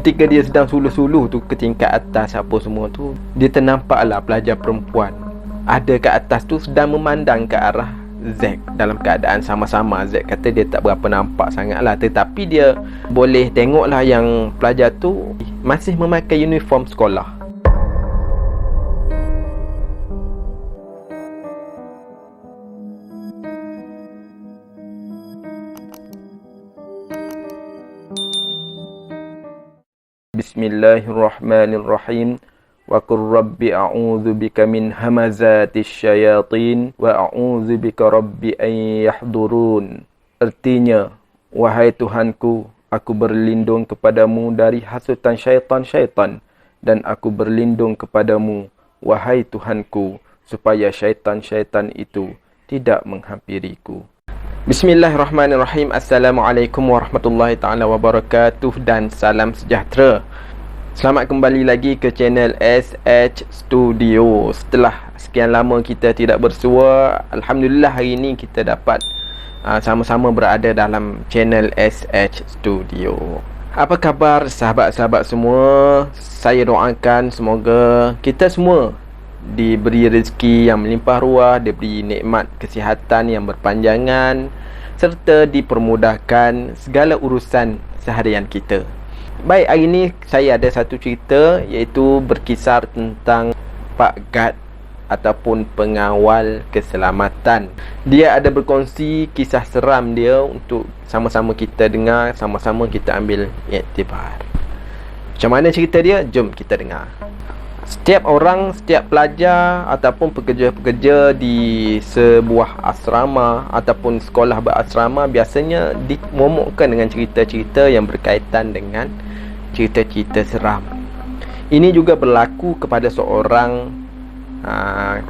Ketika dia sedang suluh-suluh tu ke tingkat atas apa semua tu, dia ternampaklah pelajar perempuan ada kat atas tu sedang memandang ke arah Zack dalam keadaan sama-sama. Zack kata dia tak berapa nampak sangat lah, tetapi dia boleh tengoklah yang pelajar tu masih memakai uniform sekolah. Bismillahirrahmanirrahim. Wa qur rabbi a'udzu bika min hamazatis syayatin wa a'udzu bika rabbi an yahdurun. Artinya, wahai Tuhanku, aku berlindung kepadamu dari hasutan syaitan-syaitan, dan aku berlindung kepadamu, wahai Tuhanku, supaya syaitan-syaitan itu tidak menghampiriku. Bismillahirrahmanirrahim. Assalamualaikum warahmatullahi ta'ala wabarakatuh, dan salam sejahtera. Selamat kembali lagi ke channel SH Studio. Setelah sekian lama kita tidak bersua, Alhamdulillah hari ini kita dapat sama-sama berada dalam channel SH Studio. Apa khabar sahabat-sahabat semua? Saya doakan semoga kita semua diberi rezeki yang melimpah ruah, diberi nikmat kesihatan yang berpanjangan, serta dipermudahkan segala urusan seharian kita. Baik, hari ini saya ada satu cerita, iaitu berkisar tentang Pak Gad ataupun pengawal keselamatan. Dia ada berkongsi kisah seram dia untuk sama-sama kita dengar, sama-sama kita ambil iktibar. Macam mana cerita dia? Jom kita dengar. Setiap orang, setiap pelajar ataupun pekerja-pekerja di sebuah asrama ataupun sekolah berasrama biasanya dimomokkan dengan cerita-cerita yang berkaitan dengan cerita-cerita seram. Ini juga berlaku kepada seorang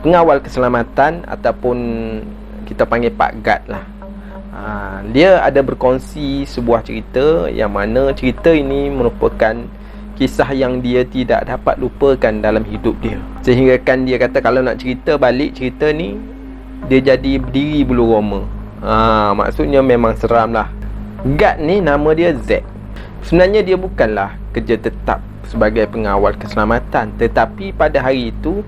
pengawal keselamatan ataupun kita panggil Pak Gad lah. Dia ada berkongsi sebuah cerita yang mana cerita ini merupakan kisah yang dia tidak dapat lupakan dalam hidup dia. Sehingga kan dia kata kalau nak cerita balik cerita ni, dia jadi berdiri bulu roma. Maksudnya memang seram lah. Gad ni nama dia Zack. Sebenarnya dia bukanlah kerja tetap sebagai pengawal keselamatan, tetapi pada hari itu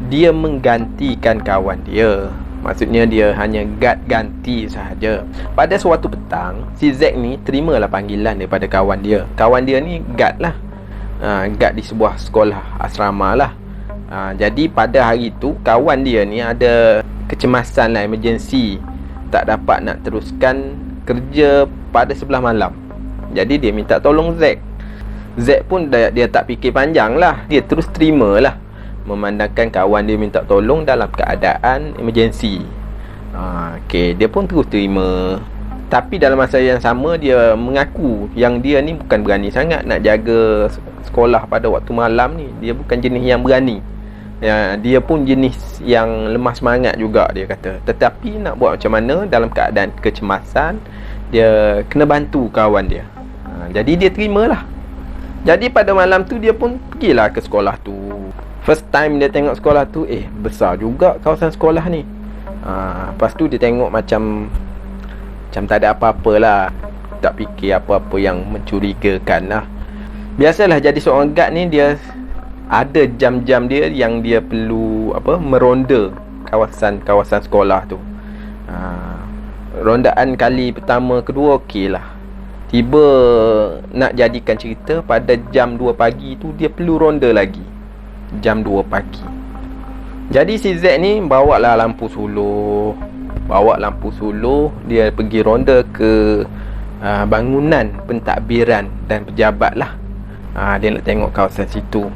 dia menggantikan kawan dia. Maksudnya dia hanya Gad ganti sahaja. Pada suatu petang, si Zack ni terimalah panggilan daripada kawan dia. Kawan dia ni Gad lah. Gad di sebuah sekolah asrama lah. Jadi pada hari itu kawan dia ni ada kecemasan lah, emergency, tak dapat nak teruskan kerja pada sebelah malam. Jadi dia minta tolong Zack. Zack pun dia tak fikir panjang lah, dia terus terima lah, memandangkan kawan dia minta tolong dalam keadaan emergency. Dia pun terus terima. Tapi dalam masa yang sama dia mengaku yang dia ni bukan berani sangat nak jaga sekolah pada waktu malam ni. Dia bukan jenis yang berani. Dia pun jenis yang lemah semangat juga, dia kata. Tetapi nak buat macam mana dalam keadaan kecemasan, dia kena bantu kawan dia. Jadi dia terimalah. Jadi pada malam tu dia pun pergilah ke sekolah tu. First time dia tengok sekolah tu, besar juga kawasan sekolah ni. Lepas tu dia tengok macam tak ada apa-apa lah, tak fikir apa-apa yang mencurigakan lah. Biasalah jadi seorang guard ni, dia ada jam-jam dia yang dia perlu meronda kawasan sekolah tu. Rondaan kali pertama, kedua okey lah. Tiba nak jadikan cerita, pada jam 2 pagi tu dia perlu ronda lagi. Jam 2 pagi. Jadi si Zack ni bawa lampu suluh, dia pergi ronda ke bangunan pentadbiran dan pejabat lah. Dia nak tengok kawasan situ.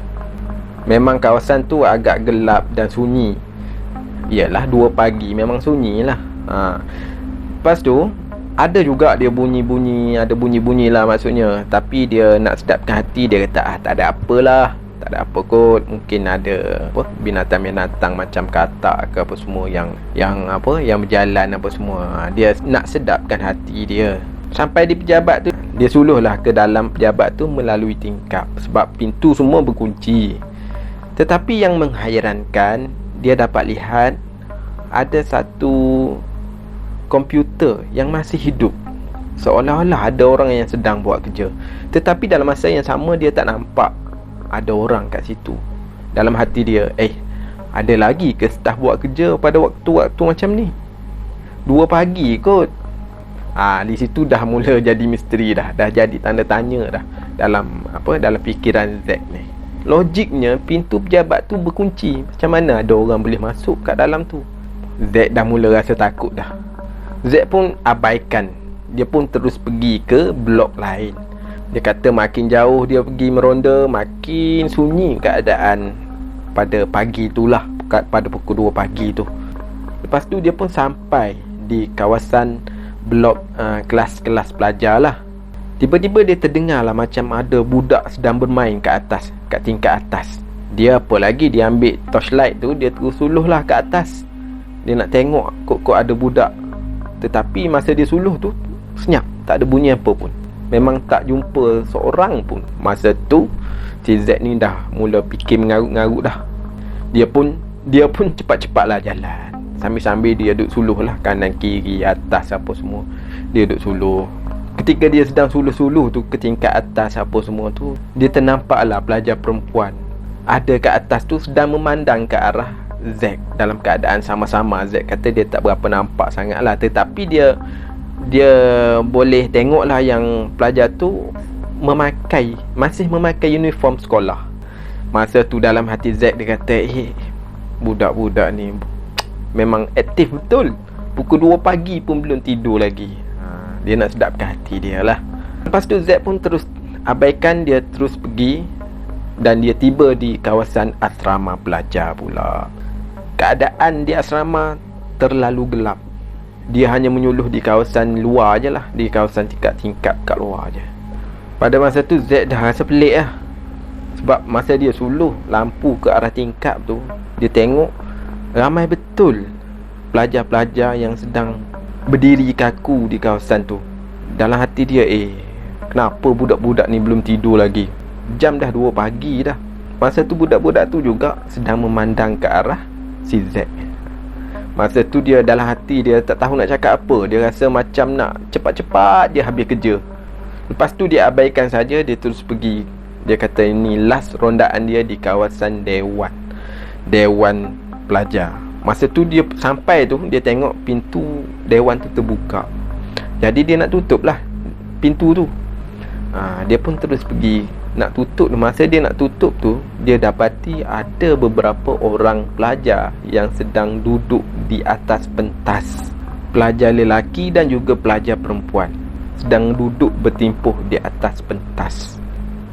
Memang kawasan tu agak gelap dan sunyi. Yalah 2 pagi memang sunyi lah. Lepas tu ada juga dia bunyi-bunyi lah maksudnya. Tapi dia nak sedapkan hati, dia kata tak ada apalah, tak ada apa kot. Mungkin ada binatang-binatang macam katak ke apa semua yang berjalan apa semua. Dia nak sedapkan hati dia. Sampai di pejabat tu, dia suluhlah ke dalam pejabat tu melalui tingkap, sebab pintu semua berkunci. Tetapi yang menghairankan, dia dapat lihat ada satu komputer yang masih hidup. seolah-olah ada orang yang sedang buat kerja. Tetapi dalam masa yang sama dia tak nampak ada orang kat situ. Dalam hati dia, ada lagi ke staf buat kerja pada waktu-waktu macam ni? 2 pagi kot. Di situ dah mula jadi misteri dah jadi tanda tanya dah dalam fikiran Zack ni. Logiknya pintu pejabat tu berkunci. Macam mana ada orang boleh masuk kat dalam tu? Zack dah mula rasa takut dah. Zack pun abaikan. Dia pun terus pergi ke blok lain. Dia kata makin jauh dia pergi meronda, makin sunyi keadaan pada pagi itulah, pada pukul 2 pagi tu. Lepas tu dia pun sampai di kawasan blok kelas-kelas pelajar lah. Tiba-tiba dia terdengar lah macam ada budak sedang bermain kat atas, kat tingkat atas. Dia apa lagi, dia ambil torchlight tu, dia terus suluh lah ke atas. Dia nak tengok kok ada budak. Tetapi masa dia suluh tu, senyap, tak ada bunyi apa pun. Memang tak jumpa seorang pun. Masa tu si Z ni dah mula fikir mengarut-ngarut dah. Dia pun cepat-cepatlah jalan. Sambil-sambil dia duduk suluh lah, kanan kiri atas apa semua. Dia duduk suluh. Ketika dia sedang suluh-suluh tu ke tingkat atas apa semua tu, dia ternampaklah pelajar perempuan ada kat atas tu sedang memandang ke arah Z. Dalam keadaan sama-sama. Z kata dia tak berapa nampak sangat lah, tetapi dia boleh tengok lah yang pelajar tu masih memakai uniform sekolah. Masa tu dalam hati Z dia kata, budak-budak ni memang aktif betul. Pukul 2 pagi pun belum tidur lagi. Dia nak sedapkan hati dia lah. Lepas tu Z pun terus abaikan, dia terus pergi. Dan dia tiba di kawasan asrama pelajar pula. Keadaan di asrama terlalu gelap. Dia hanya menyuluh di kawasan luar je lah, di kawasan tingkap-tingkap kat luar je. Pada masa tu Z dah rasa pelik lah. Sebab masa dia suluh lampu ke arah tingkap tu, dia tengok ramai betul pelajar-pelajar yang sedang berdiri kaku di kawasan tu. Dalam hati dia, kenapa budak-budak ni belum tidur lagi? Jam dah 2 pagi dah. Masa tu budak-budak tu juga sedang memandang ke arah si Z. Masa tu dia dalam hati dia tak tahu nak cakap apa. Dia rasa macam nak cepat-cepat dia habis kerja. Lepas tu dia abaikan saja, dia terus pergi. Dia kata ini last rondaan dia di kawasan Dewan pelajar. Masa tu dia sampai tu, dia tengok pintu dewan tu terbuka. Jadi dia nak tutup lah pintu tu. Dia pun terus pergi nak tutup. Masa dia nak tutup tu, dia dapati ada beberapa orang pelajar yang sedang duduk di atas pentas. Pelajar lelaki dan juga pelajar perempuan sedang duduk bertimpuh di atas pentas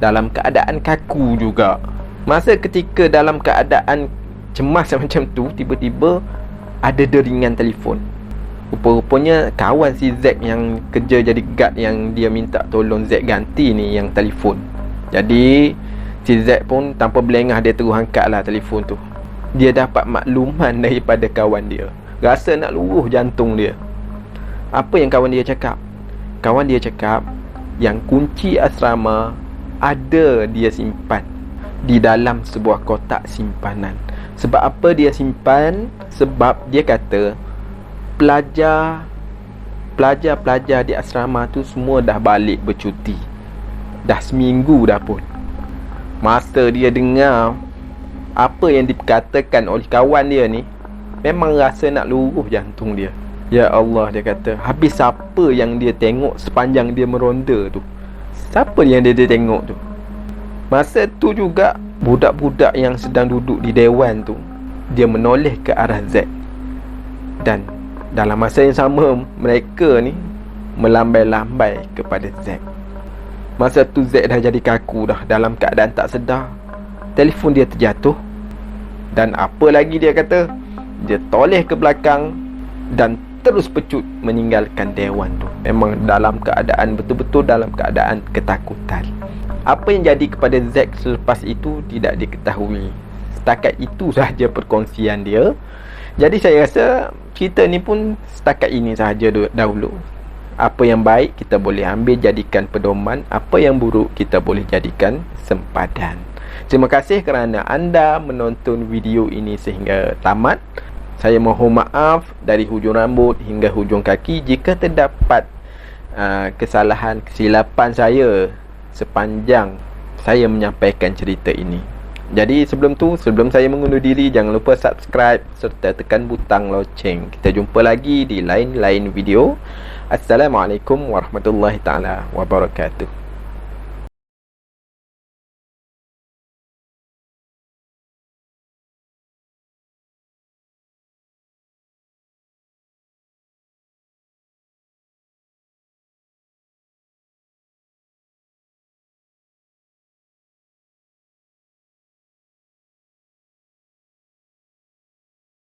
dalam keadaan kaku juga. Masa ketika dalam keadaan cemas macam tu, tiba-tiba ada deringan telefon. Rupa-rupanya kawan si Z yang kerja jadi guard, yang dia minta tolong Z ganti ni, yang telefon. Jadi si Z pun tanpa berlengah, dia terus angkat lah telefon tu. Dia dapat makluman daripada kawan dia. Rasa nak luruh jantung dia. Apa yang kawan dia cakap? Kawan dia cakap yang kunci asrama ada dia simpan di dalam sebuah kotak simpanan. Sebab apa dia simpan? Sebab dia kata pelajar-pelajar di asrama tu semua dah balik bercuti. Dah seminggu dah pun. Masa dia dengar apa yang dikatakan oleh kawan dia ni, memang rasa nak luruh jantung dia. Ya Allah, dia kata, habis siapa yang dia tengok sepanjang dia meronda tu? Siapa yang dia tengok tu? Masa tu juga budak-budak yang sedang duduk di dewan tu, dia menoleh ke arah Z. Dan dalam masa yang sama, mereka ni melambai-lambai kepada Z. Masa tu Z dah jadi kaku dah. Dalam keadaan tak sedar, telefon dia terjatuh. Dan apa lagi dia kata, dia toleh ke belakang dan terus pecut meninggalkan dewan tu. Memang dalam keadaan, betul-betul dalam keadaan ketakutan. Apa yang jadi kepada Z selepas itu tidak diketahui. Setakat itu sahaja perkongsian dia. Jadi saya rasa cerita ni pun setakat ini sahaja dahulu. Apa yang baik kita boleh ambil jadikan pedoman, apa yang buruk kita boleh jadikan sempadan. Terima kasih kerana anda menonton video ini sehingga tamat. Saya mohon maaf dari hujung rambut hingga hujung kaki jika terdapat kesalahan, kesilapan saya sepanjang saya menyampaikan cerita ini. Jadi sebelum saya mengundur diri, jangan lupa subscribe serta tekan butang loceng. Kita jumpa lagi di lain-lain video. Assalamualaikum warahmatullahi taala wabarakatuh.